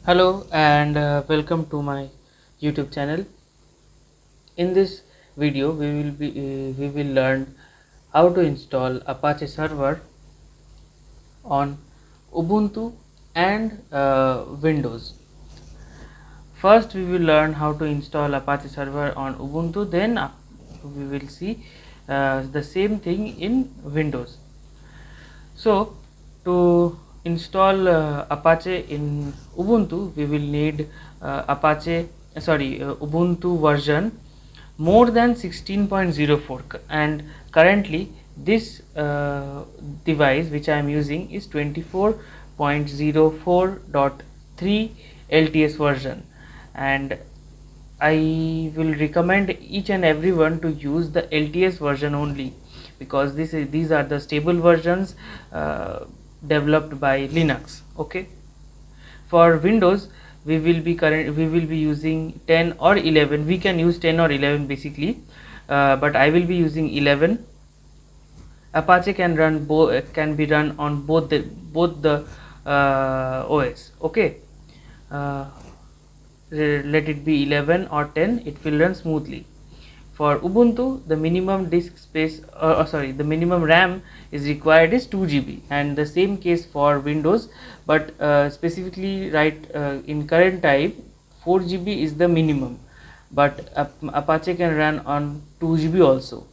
Hello and welcome to my YouTube channel. In this video we will learn how to install Apache Server on Ubuntu and Windows. First we will learn how to install Apache Server on Ubuntu, then we will see the same thing in Windows. So to install Apache in Ubuntu, we will need Ubuntu version more than 16.04, and currently this device which I am using is 24.04.3 LTS version, and I will recommend each and everyone to use the LTS version only, because these are the stable versions developed by Linux. Okay, for Windows we will be using 10 or 11. We can use 10 or 11 basically, but I will be using 11. Apache can be run on both the OS. Okay, uh, let it be 11 or 10, it will run smoothly. For Ubuntu, the minimum disk space, the minimum RAM is required is 2 GB, and the same case for Windows, but specifically in current type 4 GB is the minimum, but Apache can run on 2 GB also.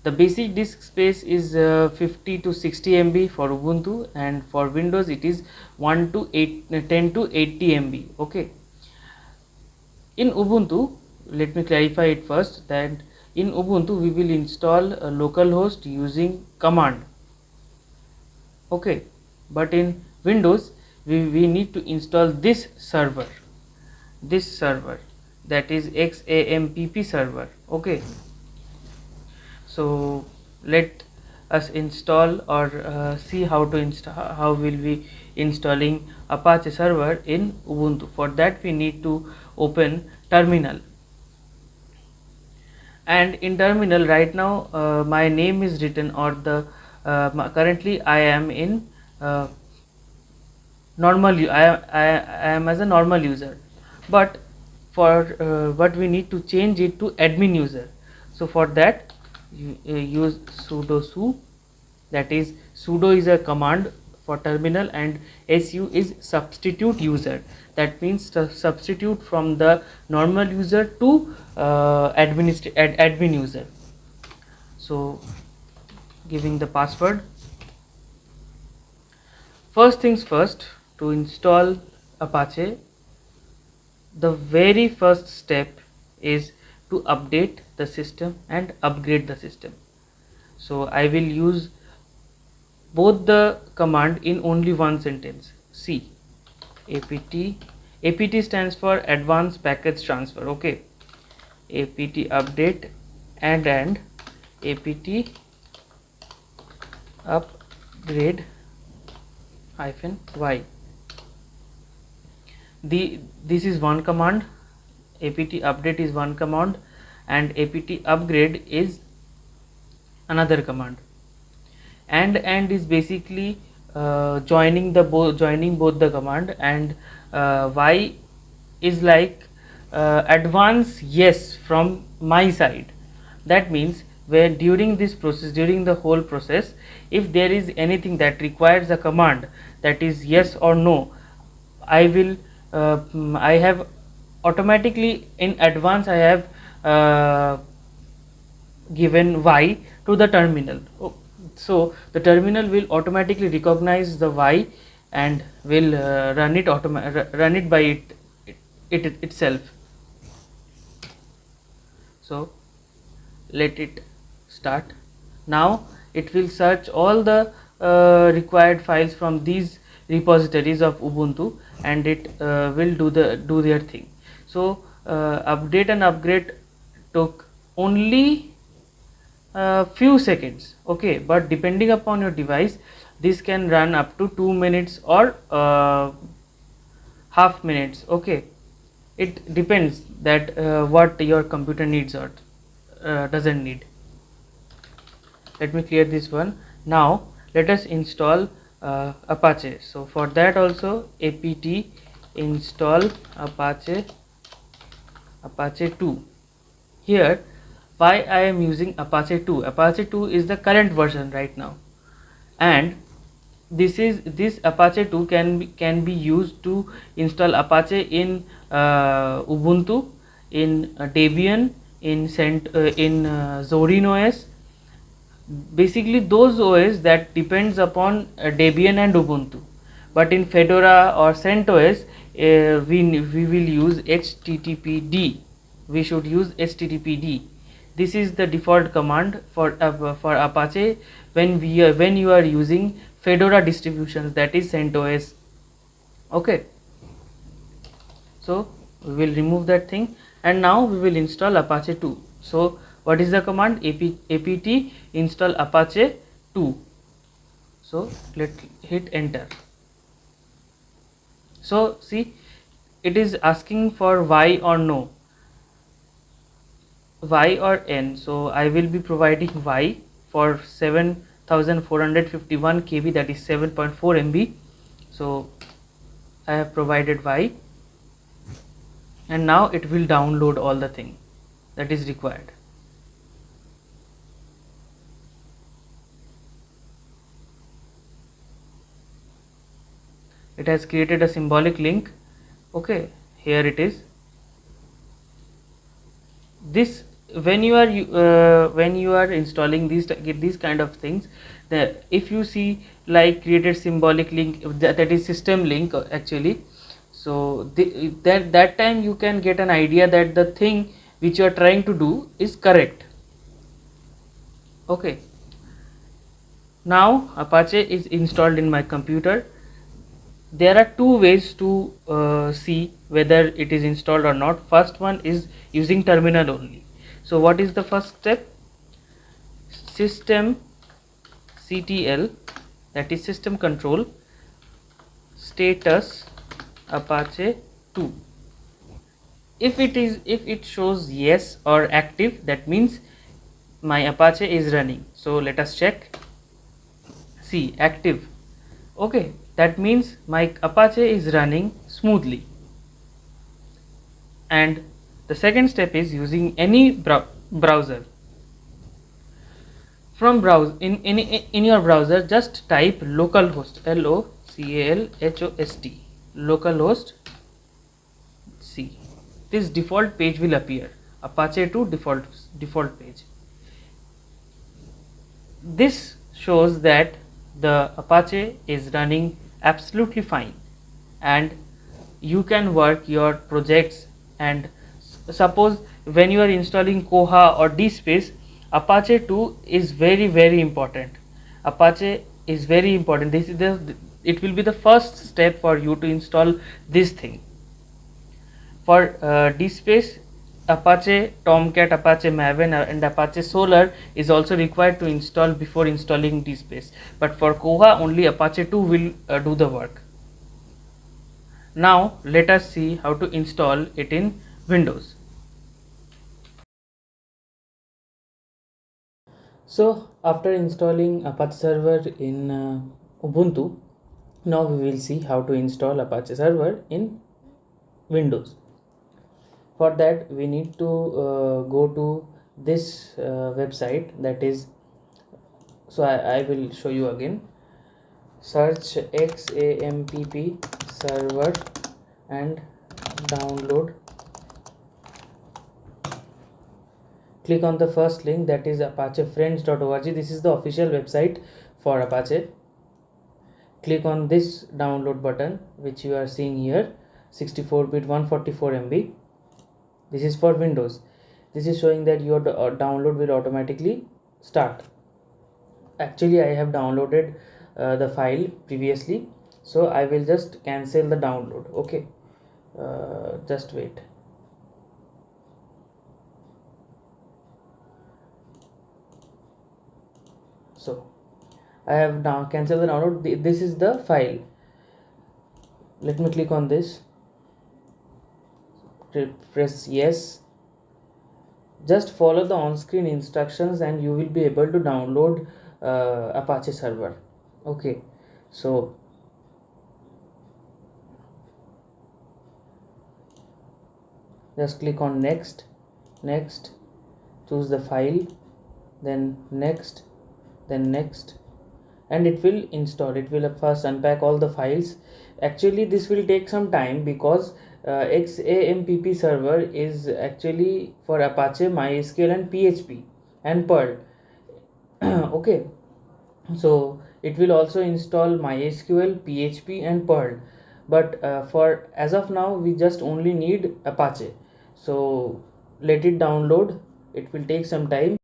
The basic disk space is 50 to 60 MB for Ubuntu, and for Windows it is 10 to 80 MB. Okay. In Ubuntu, let me clarify it first, that in Ubuntu we will install a localhost using command. Okay, but in Windows we need to install this server, that is XAMPP server. Okay, so let us install or see how will we installing Apache Server in Ubuntu. For that we need to open terminal, and in terminal right now my name is written, or the currently I am in I am as a normal user, but but we need to change it to admin user. So for that you use sudo su, that is sudo is a command for terminal, and su is substitute user, that means to substitute from the normal user to admin user. So giving the password. First things first, to install Apache, the very first step is to update the system and upgrade the system. So I will use both the command in only one sentence. See, apt stands for advanced package transfer. Okay, apt update and apt upgrade -y. This is one command. Apt update is one command, and apt upgrade is another command. And is basically joining both the command, and y is like advance yes from my side. That means when during the whole process, if there is anything that requires a command, that is yes or no, I will I have automatically in advance I have given y to the terminal. So the terminal will automatically recognize the y and will run it by itself. So let it start. Now it will search all the required files from these repositories of Ubuntu, and it will do their thing. So update and upgrade took only few seconds. Okay, but depending upon your device, this can run up to 2 minutes or half minutes. Okay, it depends that what your computer needs or doesn't need. Let me clear this one. Now let us install Apache. So for that also apt install Apache 2. Here, why I am using Apache 2? Apache 2 is the current version right now, and this Apache 2 can be used to install Apache in Ubuntu, in Debian, in Zorin OS, basically those OS that depends upon Debian and Ubuntu. But in Fedora or CentOS, we will use HTTPD. We should use HTTPD. This is the default command for Apache when you are using Fedora distributions, that is CentOS. Okay, so we will remove that thing, and now we will install Apache 2. So what is the command? apt install Apache 2. So let's hit enter. So see, it is asking for Y or no, Y or N. So I will be providing Y for 7451 KB, that is 7.4 MB. So I have provided Y, and now it will download all the thing that is required. It has created a symbolic link. Okay, here it is. This when you are installing these kind of things, if you see like created symbolic link, that is system link actually. So that time you can get an idea that the thing which you are trying to do is correct. Okay, now Apache is installed in my computer. There are two ways to see whether it is installed or not. First one is using terminal only. So what is the first step? System CTL, that is system control, status Apache 2. If it shows yes or active, that means my Apache is running. So let us check. See, active. Okay, that means my Apache is running smoothly. And the second step is using any browser. From in your browser, just type localhost, localhost, localhost C. This default page will appear, Apache 2 default page. This shows that the Apache is running absolutely fine, and you can work your projects. And suppose when you are installing Koha or DSpace, Apache 2 is very important. Apache is very important. It will be the first step for you to install this thing. For DSpace, Apache Tomcat, Apache Maven, and Apache Solar is also required to install before installing DSpace. But for Koha, only Apache 2 will do the work. Now let us see how to install it in Windows. So after installing Apache Server in Ubuntu, now we will see how to install Apache Server in Windows. For that we need to go to this website, that is, so I will show you again. Search XAMPP server and download. Click on the first link, that is apachefriends.org. This is the official website for Apache. Click on this download button which you are seeing here, 64-bit 144 MB. This is for Windows. This is showing that your download will automatically start. Actually I have downloaded the file previously, so I will just cancel the download. Okay, just wait. So I have now cancelled the download. This is the file. Let me click on this, press yes. Just follow the on-screen instructions and you will be able to download Apache Server. Okay, so Just click on next, next, choose the file, then next, then next, and it will install. It will first unpack all the files. Actually this will take some time because XAMPP server is actually for Apache, MySQL and PHP and Perl. Okay, so it will also install MySQL, PHP and Perl, but for as of now we just only need Apache. So let it download. It will take some time.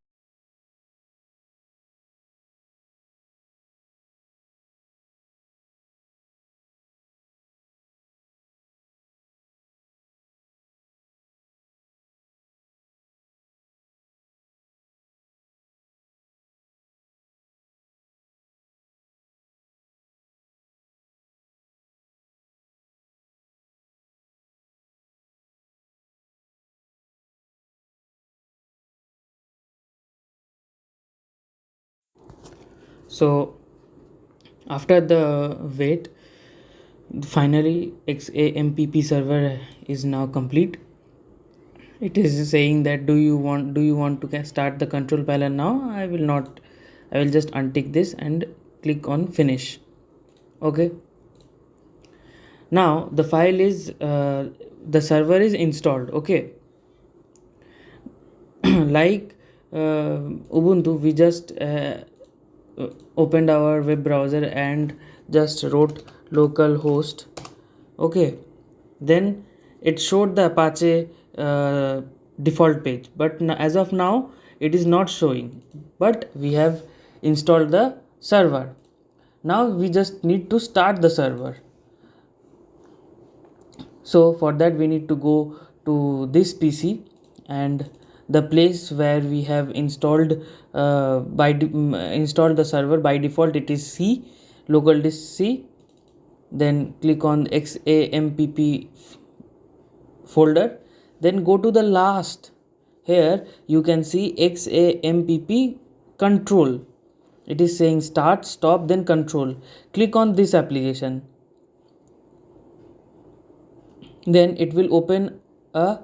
So after the wait, finally XAMPP server is now complete. It is saying that do you want to start the control panel now? I will not. I will just untick this and click on finish. Okay, now the file is the server is installed. Okay, like Ubuntu, we just opened our web browser and just wrote localhost. Okay, then it showed the Apache default page, but as of now it is not showing, but we have installed the server. Now we just need to start the server. So for that we need to go to this PC, and the place where we have installed installed the server by default, it is C, local disk C. Then click on XAMPP folder, then go to the last. Here you can see XAMPP control. It is saying start, stop, then control. Click on this application, then it will open a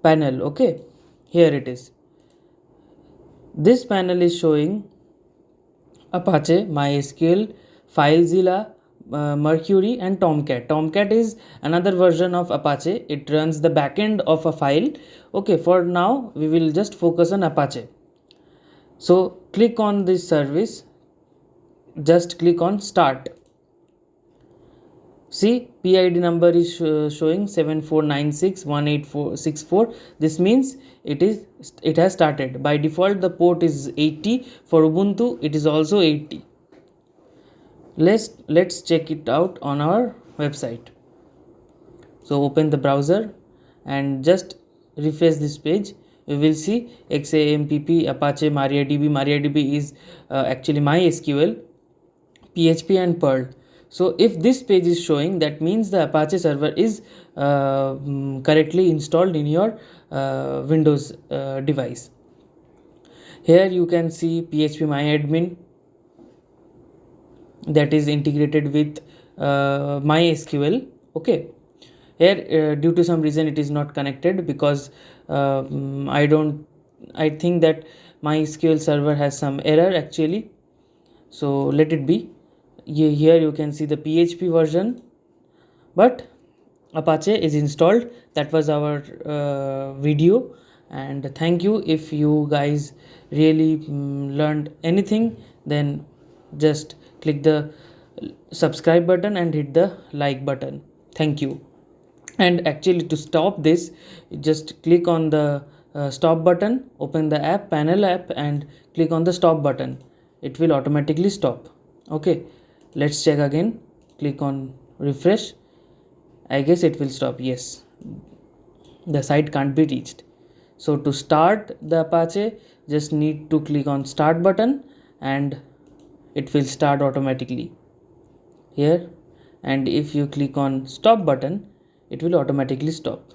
panel. Okay, here it is. This panel is showing Apache, MySQL, FileZilla, Mercury and Tomcat. Tomcat is another version of Apache. It runs the backend of a file. Okay, for now we will just focus on Apache. So click on this service, just click on start. See, PID number is showing 74961864. This means it has started. By default the port is 80. For Ubuntu it is also 80. Let's check it out on our website. So open the browser and just refresh this page. You will see XAMPP, Apache, MariaDB. MariaDB is actually MySQL, PHP and Perl. So if this page is showing, that means the Apache server is correctly installed in your Windows device. Here you can see phpMyAdmin, that is integrated with MySQL. Okay, here due to some reason it is not connected because I think that MySQL server has some error actually, so let it be. Here you can see the PHP version, but Apache is installed. That was our video, and thank you. If you guys really learned anything, then just click the subscribe button and hit the like button. Thank you. And actually to stop this, just click on the stop button, open the app, panel app, and click on the stop button. It will automatically stop. Okay, let's check again. Click on refresh. I guess it will stop. Yes, the site can't be reached. So to start the Apache, just need to click on start button and it will start automatically here. And if you click on stop button, it will automatically stop.